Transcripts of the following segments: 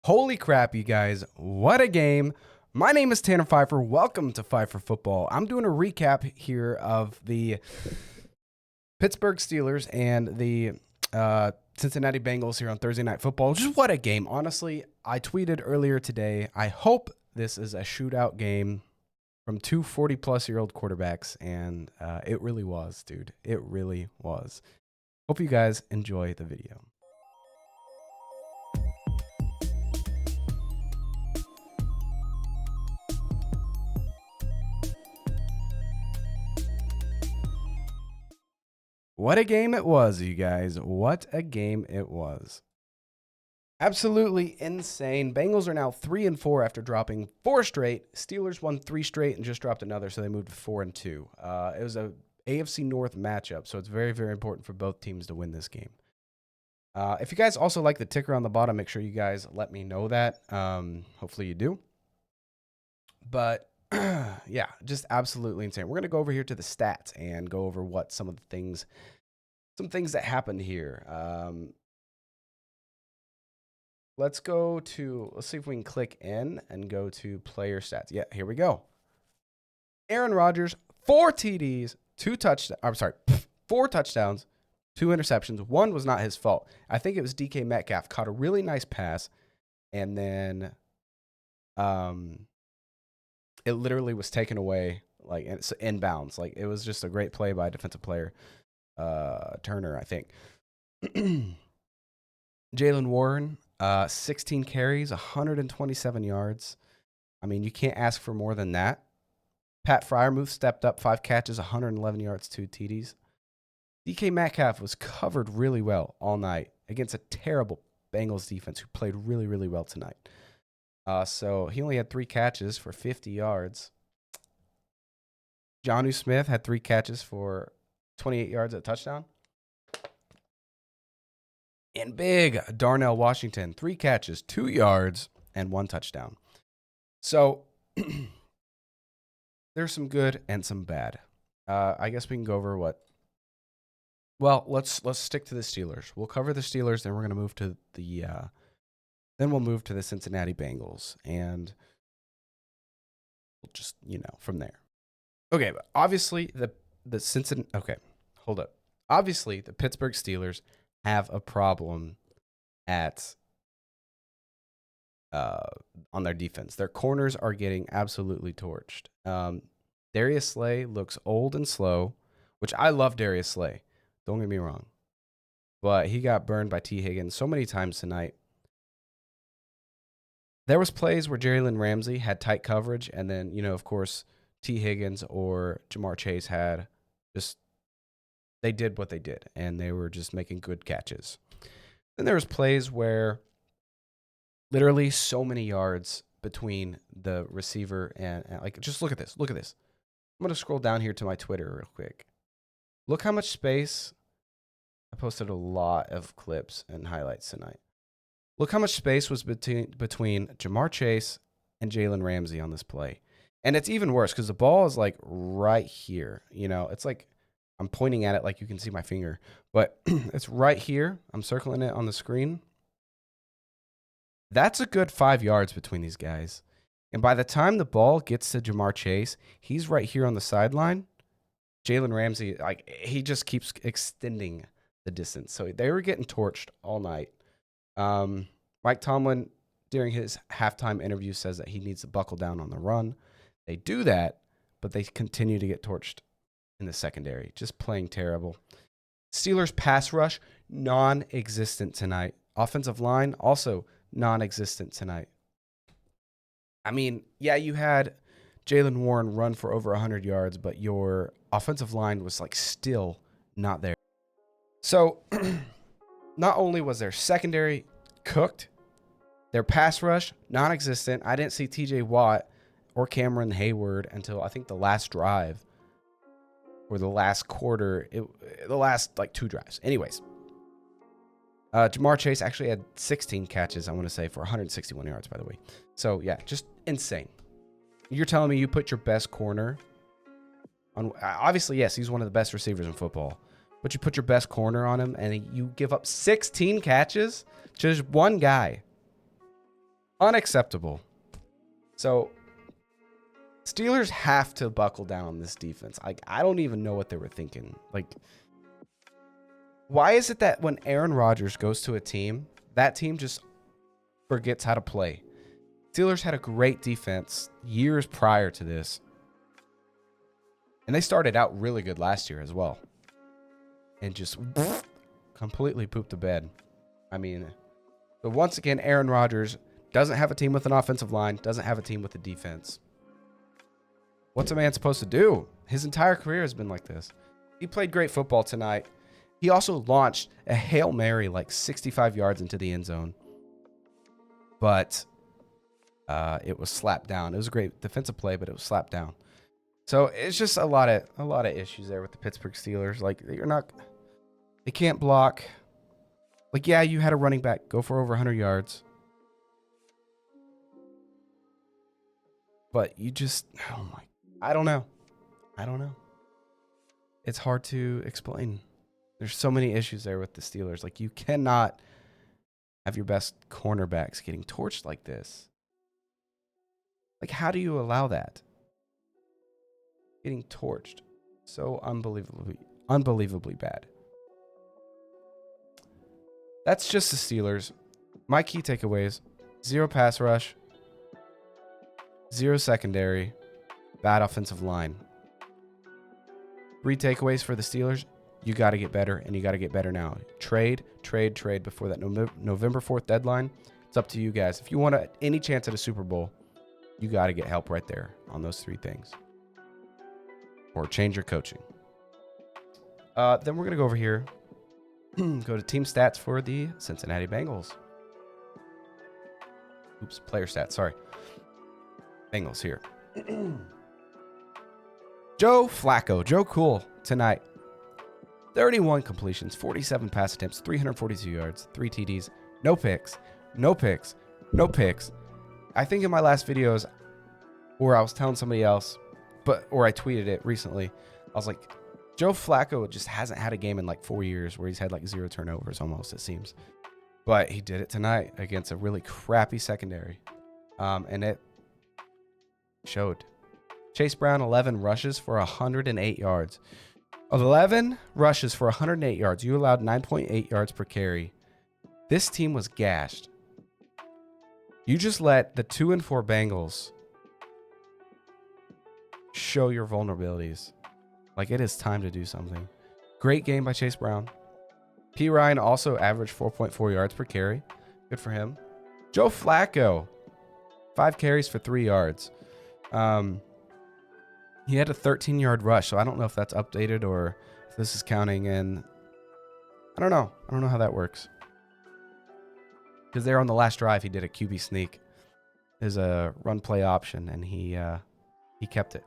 Holy crap, you guys. What a game. My name is Tanner Pfeiffer. Welcome to Pfeiffer Football. I'm doing a recap here of the Pittsburgh Steelers and the Cincinnati Bengals here on Thursday Night Football. Just what a game. Honestly, I tweeted earlier today, I hope this is a shootout game from two 40-plus-year-old quarterbacks, and it really was, dude. It really was. Hope you guys enjoy the video. What a game it was, you guys. What a game it was. Absolutely insane. Bengals are now 3-4 after dropping 4 straight. Steelers won 3 straight and just dropped another, so they moved to 4-2. It was a AFC North matchup, so it's very, very important for both teams to win this game. If you guys also like the ticker on the bottom, make sure you guys let me know that. Hopefully you do. But yeah, just absolutely insane. We're going to go over here to the stats and go over what some things that happened here. Let's see if we can click in and go to player stats. Yeah, here we go. Aaron Rodgers, 4 TDs, 4 touchdowns, 2 interceptions. One was not his fault. I think it was DK Metcalf caught a really nice pass, and then it literally was taken away, like it's inbounds. Like it was just a great play by a defensive player, Turner, I think. Jaylen Warren, 16 carries, 127 yards. I mean, you can't ask for more than that. Pat Freiermuth stepped up, 5 catches, 111 yards, 2 TDs. DK Metcalf was covered really well all night against a terrible Bengals defense who played really, really well tonight. So he only had 3 catches for 50 yards. Jonnu Smith had 3 catches for 28 yards at touchdown. And big Darnell Washington, 3 catches, 2 yards, and 1 touchdown. So there's some good and some bad. I guess we can go over what. Well, let's stick to the Steelers. We'll cover the Steelers, then we're going to move to the. Then we'll move to the Cincinnati Bengals, and we'll just from there. Okay, but obviously the Cincinnati. Okay, hold up. Obviously, the Pittsburgh Steelers have a problem at on their defense. Their corners are getting absolutely torched. Darius Slay looks old and slow, which I love Darius Slay. Don't get me wrong. But he got burned by T. Higgins so many times tonight. There was plays where Jalen Ramsey had tight coverage, and then, of course, T. Higgins or Jamar Chase they did what they did, and they were just making good catches. Then there was plays where literally so many yards between the receiver and like, just look at this. Look at this. I'm going to scroll down here to my Twitter real quick. Look how much space. I posted a lot of clips and highlights tonight. Look how much space was between Jamar Chase and Jalen Ramsey on this play. And it's even worse because the ball is like right here. It's like I'm pointing at it like you can see my finger. But it's right here. I'm circling it on the screen. That's a good 5 yards between these guys. And by the time the ball gets to Jamar Chase, he's right here on the sideline. Jalen Ramsey, he just keeps extending the distance. So they were getting torched all night. Mike Tomlin, during his halftime interview, says that he needs to buckle down on the run. They do that, but they continue to get torched in the secondary, just playing terrible. Steelers pass rush, non-existent tonight. Offensive line, also non-existent tonight. I mean, yeah, you had Jaylen Warren run for over 100 yards, but your offensive line was still not there. So not only was their secondary cooked, their pass rush, non-existent. I didn't see TJ Watt or Cameron Hayward until I think the last drive or the last quarter, the last 2 drives. Anyways, Jamar Chase actually had 16 catches, I want to say, for 161 yards, by the way. So, yeah, just insane. You're telling me you put your best corner on, obviously, yes, he's one of the best receivers in football, but you put your best corner on him and you give up 16 catches to just one guy. Unacceptable. So Steelers have to buckle down on this defense. Like, I don't even know what they were thinking. Like, why is it that when Aaron Rodgers goes to a team, that team just forgets how to play? Steelers had a great defense years prior to this. And they started out really good last year as well. And just completely pooped the bed. I mean, but once again, Aaron Rodgers doesn't have a team with an offensive line, doesn't have a team with a defense. What's a man supposed to do? His entire career has been like this. He played great football tonight. He also launched a Hail Mary like 65 yards into the end zone. But it was slapped down. It was a great defensive play, but it was slapped down. So it's just a lot of issues there with the Pittsburgh Steelers. Like, they can't block. Like, yeah, you had a running back go for over 100 yards. But you just, I don't know. It's hard to explain. There's so many issues there with the Steelers. Like, you cannot have your best cornerbacks getting torched like this. Like, how do you allow that? Getting torched so unbelievably bad. That's just the Steelers. My key takeaways: 0 pass rush, 0 secondary, bad offensive line. 3 takeaways for the Steelers: you got to get better, and you got to get better now. Trade before that November 4th deadline. It's up to you guys. If you want any chance at a Super Bowl, you got to get help right there on those 3 things. Or change your coaching. Then we're going to go over here. Go to team stats for the Cincinnati Bengals. Oops, player stats. Sorry. Bengals here. Joe Flacco. Joe Cool tonight. 31 completions, 47 pass attempts, 342 yards, 3 TDs, no picks. I think in my last videos, or I was telling somebody else, or I tweeted it recently, I was like, Joe Flacco just hasn't had a game in like 4 years where he's had like 0 turnovers almost, it seems. But he did it tonight against a really crappy secondary. And it showed. Chase Brown, 11 rushes for 108 yards. 11 rushes for 108 yards. You allowed 9.8 yards per carry. This team was gashed. You just let the 2-4 Bengals show your vulnerabilities. Like, it is time to do something. Great game by Chase Brown. P. Ryan also averaged 4.4 yards per carry. Good for him. Joe Flacco, 5 carries for 3 yards. He had a 13-yard rush, so I don't know if that's updated or if this is counting in. I don't know. I don't know how that works. Because there on the last drive, he did a QB sneak. There's a run play option, and he kept it.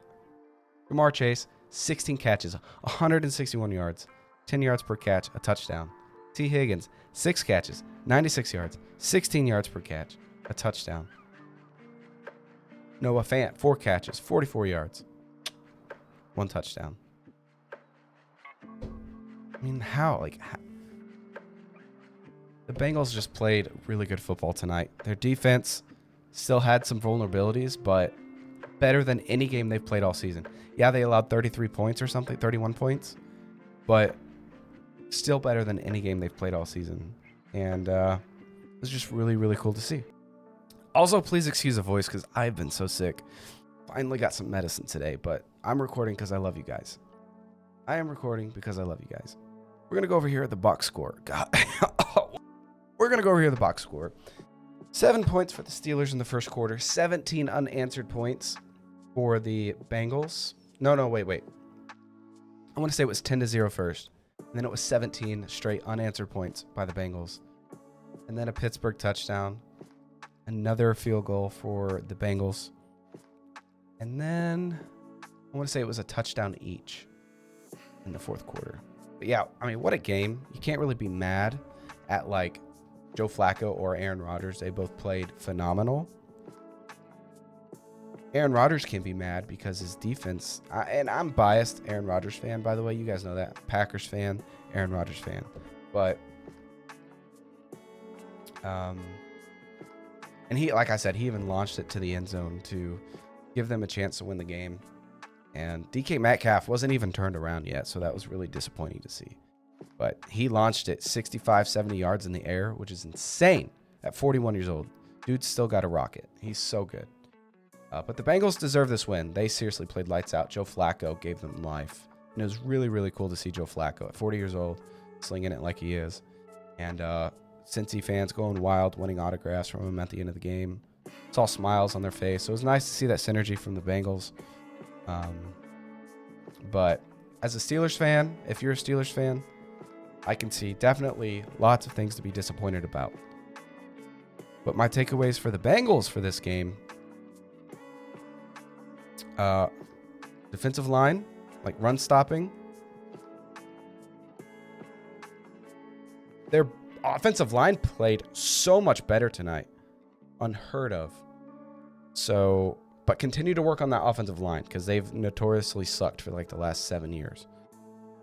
Jamar Chase, 16 catches, 161 yards, 10 yards per catch, a touchdown. T. Higgins, 6 catches, 96 yards, 16 yards per catch, a touchdown. Noah Fant, 4 catches, 44 yards, 1 touchdown. I mean, how? The Bengals just played really good football tonight. Their defense still had some vulnerabilities, but better than any game they've played all season. Yeah, they allowed 33 points or something, 31 points, but still better than any game they've played all season. And it was just really, really cool to see. Also, please excuse the voice because I've been so sick. Finally got some medicine today, but I'm recording because I love you guys. I am recording because I love you guys. We're going to go over here at the box score. God. We're going to go over here at the box score. 7 points for the Steelers in the first quarter. 17 unanswered points for the Bengals. No, wait. I want to say it was 10-0 first. And then it was 17 straight unanswered points by the Bengals. And then a Pittsburgh touchdown. Another field goal for the Bengals. And then I want to say it was a touchdown each in the fourth quarter. But yeah, I mean, what a game. You can't really be mad at like Joe Flacco or Aaron Rodgers. They both played phenomenal. Aaron Rodgers can be mad because his defense, and I'm biased Aaron Rodgers fan, by the way. You guys know that. Packers fan, Aaron Rodgers fan. But And he, like I said, he even launched it to the end zone to give them a chance to win the game. And DK Metcalf wasn't even turned around yet, so that was really disappointing to see. But he launched it 65, 70 yards in the air, which is insane at 41 years old. Dude's still got a rocket. He's so good. But the Bengals deserve this win. They seriously played lights out. Joe Flacco gave them life. And it was really, really cool to see Joe Flacco at 40 years old, slinging it like he is. And Cincy fans going wild, winning autographs from him at the end of the game. Saw smiles on their face. So it was nice to see that synergy from the Bengals. But as a Steelers fan, if you're a Steelers fan, I can see definitely lots of things to be disappointed about. But my takeaways for the Bengals for this game, defensive line, like run stopping. Their offensive line played so much better tonight. Unheard of. So, but continue to work on that offensive line because they've notoriously sucked for like the last 7 years.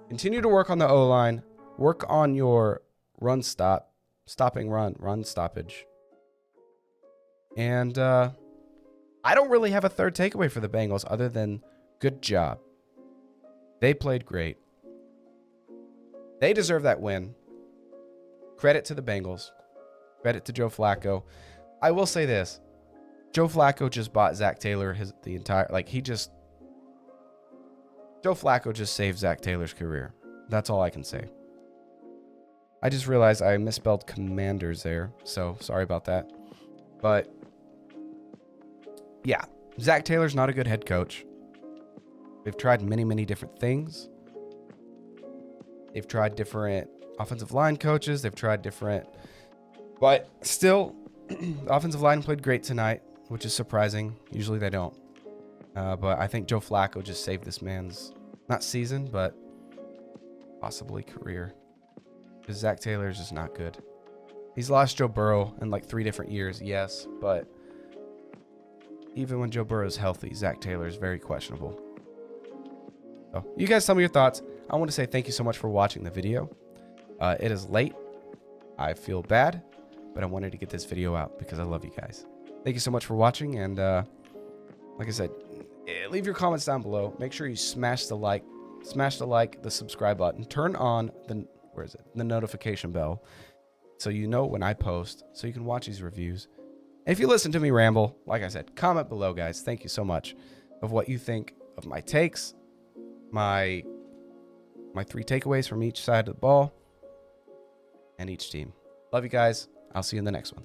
Continue to work on the O-line. Work on your run stopping run stoppage. And I don't really have a third takeaway for the Bengals other than good job. They played great. They deserve that win. Credit to the Bengals. Credit to Joe Flacco. I will say this. Joe Flacco just bought Zach Taylor Joe Flacco just saved Zach Taylor's career. That's all I can say. I just realized I misspelled Commanders there, so sorry about that. But yeah, Zach Taylor's not a good head coach. They've tried many, many different things. They've tried different offensive line coaches. They've tried different, but still, the offensive line played great tonight, which is surprising. Usually they don't. But I think Joe Flacco just saved this man's, not season, but possibly career. Because Zach Taylor is just not good. He's lost Joe Burrow in like 3 different years, yes, but even when Joe Burrow is healthy, Zach Taylor is very questionable. So, you guys tell me your thoughts. I want to say thank you so much for watching the video. It is late. I feel bad, but I wanted to get this video out because I love you guys. Thank you so much for watching, and like I said, leave your comments down below. Make sure you smash the like, the subscribe button, turn on the notification bell, so you know when I post, so you can watch these reviews. And if you listen to me ramble, like I said, comment below, guys. Thank you so much of what you think of my takes, my 3 takeaways from each side of the ball, and each team. Love you guys. I'll see you in the next one.